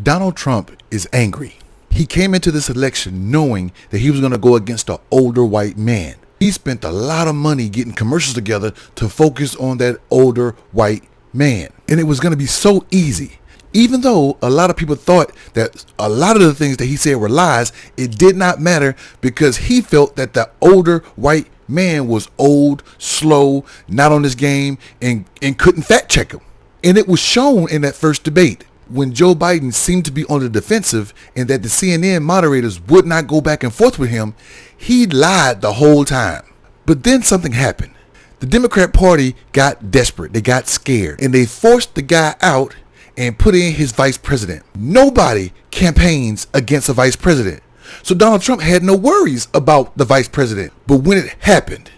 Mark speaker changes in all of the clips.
Speaker 1: Donald Trump is angry. He came into this election knowing that he was going to go against an older white man. He spent a lot of money getting commercials together to focus on that older white man. And it was going to be so easy. Even though a lot of people thought that a lot of the things that he said were lies, it did not matter because he felt that the older white man was old, slow, not on his game, and couldn't fact check him. And it was shown in that first debate when Joe Biden seemed to be on the defensive and that the CNN moderators would not go back and forth with him. He lied the whole time. But then something happened. The Democrat Party got desperate. They got scared and they forced the guy out and put in his vice president. Nobody campaigns against a vice president. So Donald Trump had no worries about the vice president. But when it happened.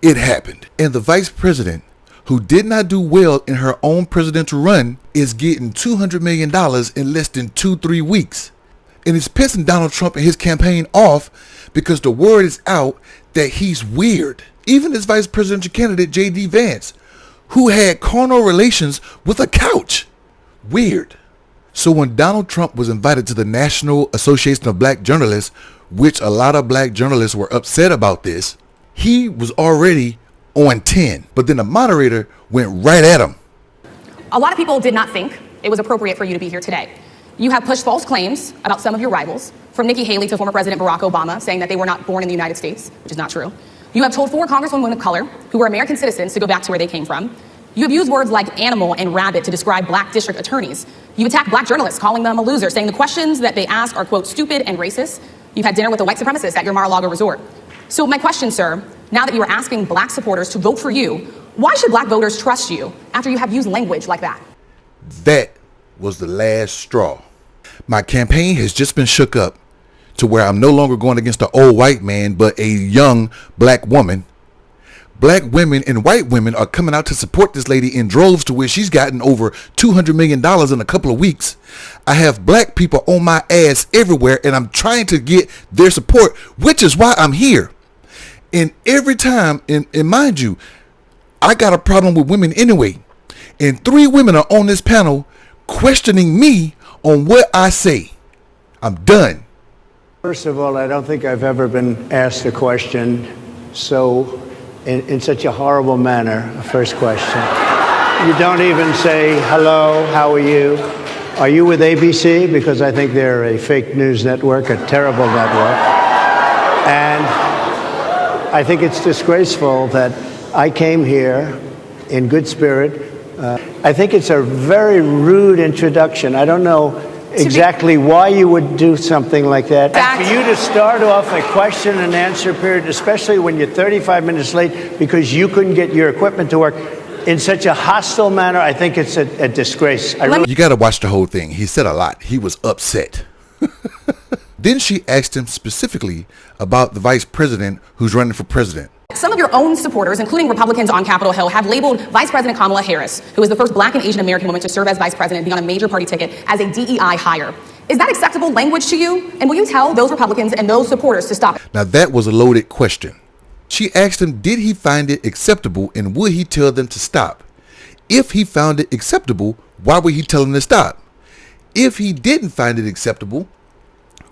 Speaker 1: And the vice president, who did not do well in her own presidential run, is getting $200 million in less than 2-3 weeks. And it's pissing Donald Trump and his campaign off because the word is out that he's weird. Even his vice presidential candidate, J.D. Vance, who had carnal relations with a couch. Weird. So when Donald Trump was invited to the National Association of Black Journalists, which a lot of black journalists were upset about this, he was already on 10. But then the moderator went right at him.
Speaker 2: A lot of people did not think it was appropriate for you to be here today. You have pushed false claims about some of your rivals, from Nikki Haley to former President Barack Obama, saying that they were not born in the United States, which is not true. You have told 4 congresswomen of color who were American citizens to go back to where they came from. You have used words like animal and rabbit to describe black district attorneys. You've attacked black journalists, calling them a loser, saying the questions that they ask are, quote, stupid and racist. You've had dinner with a white supremacist at your Mar-a-Lago resort. So my question, sir, now that you are asking black supporters to vote for you, why should black voters trust you after you have used language like that?
Speaker 1: That was the last straw. My campaign has just been shook up to where I'm no longer going against an old white man, but a young black woman. Black women and white women are coming out to support this lady in droves to where she's gotten over $200 million in a couple of weeks. I have black people on my ass everywhere and I'm trying to get their support, which is why I'm here. And every time, and mind you, I got a problem with women anyway. And 3 women are on this panel questioning me on what I say. I'm done.
Speaker 3: First of all, I don't think I've ever been asked a question so in such a horrible manner. First question. You don't even say, hello, how are you? Are you with ABC? Because I think they're a fake news network, a terrible network. And I think it's disgraceful that I came here in good spirit. I think it's a very rude introduction. I don't know exactly why you would do something like that. And for you to start off a question and answer period, especially when you're 35 minutes late because you couldn't get your equipment to work, in such a hostile manner, I think it's a disgrace.
Speaker 1: You got to watch the whole thing. He said a lot. He was upset. Then she asked him specifically about the vice president who's running for president.
Speaker 2: Some of your own supporters, including Republicans on Capitol Hill, have labeled Vice President Kamala Harris, who is the first black and Asian American woman to serve as vice president and be on a major party ticket, as a DEI hire. Is that acceptable language to you? And will you tell those Republicans and those supporters to stop?
Speaker 1: Now that was a loaded question. She asked him, did he find it acceptable and would he tell them to stop? If he found it acceptable, why would he tell them to stop? If he didn't find it acceptable,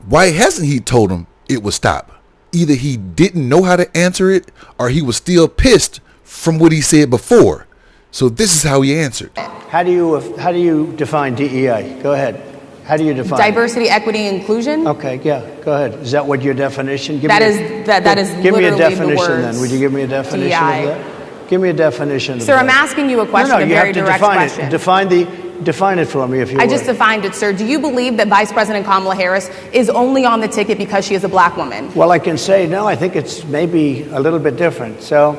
Speaker 1: why hasn't he told them it would stop? Either he didn't know how to answer it or he was still pissed from what he said before. So this is how he answered.
Speaker 3: How do you define DEI? Go ahead. How do you define
Speaker 2: diversity, equity, inclusion?
Speaker 3: Okay, yeah, go ahead. Is that what your definition?
Speaker 2: Give me a
Speaker 3: definition then. Would you give me a definition
Speaker 2: DEI.
Speaker 3: of that? Give me a definition.
Speaker 2: Sir, I'm asking you a question,
Speaker 3: No, you
Speaker 2: very
Speaker 3: have to
Speaker 2: direct question.
Speaker 3: Define it for me if you would.
Speaker 2: I just defined it, sir. Do you believe that Vice President Kamala Harris is only on the ticket because she is a black woman?
Speaker 3: Well, I can say no. I think it's maybe a little bit different. So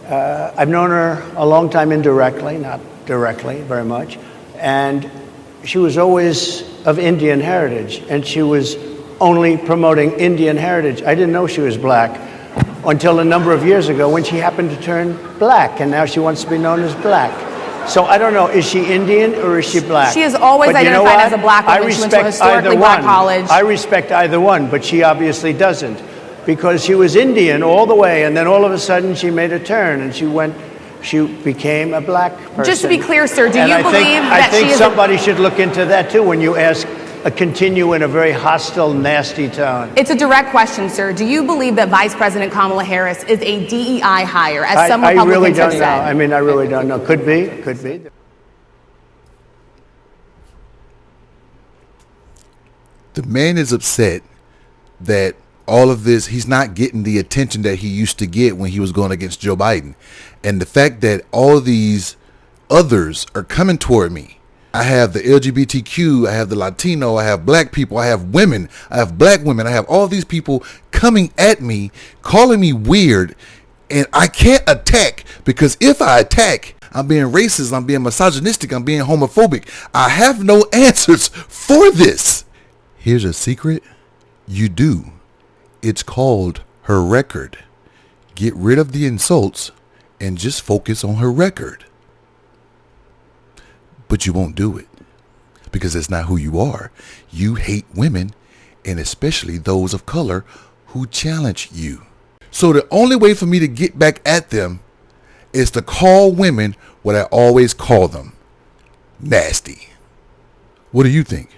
Speaker 3: I've known her a long time indirectly, not directly very much. And she was always of Indian heritage, and she was only promoting Indian heritage. I didn't know she was black until a number of years ago when she happened to turn black, and now she wants to be known as black. So I don't know, is she Indian or is she black?
Speaker 2: She is always identified as a black woman. She went to a historically black college.
Speaker 3: I respect either one, but she obviously doesn't, because she was Indian all the way, and then all of a sudden she made a turn and she went she became a black person.
Speaker 2: Just to be clear, sir, do
Speaker 3: And
Speaker 2: you
Speaker 3: I
Speaker 2: believe
Speaker 3: think,
Speaker 2: that
Speaker 3: I think
Speaker 2: she is
Speaker 3: somebody should look into that too when you ask, continue in a very hostile, nasty tone.
Speaker 2: It's a direct question, sir. Do you believe that Vice President Kamala Harris is a DEI hire, as some
Speaker 3: I
Speaker 2: Republicans
Speaker 3: really
Speaker 2: have
Speaker 3: don't know.
Speaker 2: said?
Speaker 3: I mean, I really don't know. Could be, could be.
Speaker 1: The man is upset that all of this, he's not getting the attention that he used to get when he was going against Joe Biden. And the fact that all these others are coming toward me. I have the LGBTQ, I have the Latino, I have black people, I have women, I have black women, I have all these people coming at me, calling me weird, and I can't attack, because if I attack, I'm being racist, I'm being misogynistic, I'm being homophobic. I have no answers for this. Here's a secret. You do. It's called her record. Get rid of the insults and just focus on her record. But you won't do it because it's not who you are. You hate women, and especially those of color who challenge you. So the only way for me to get back at them is to call women what I always call them: nasty. What do you think?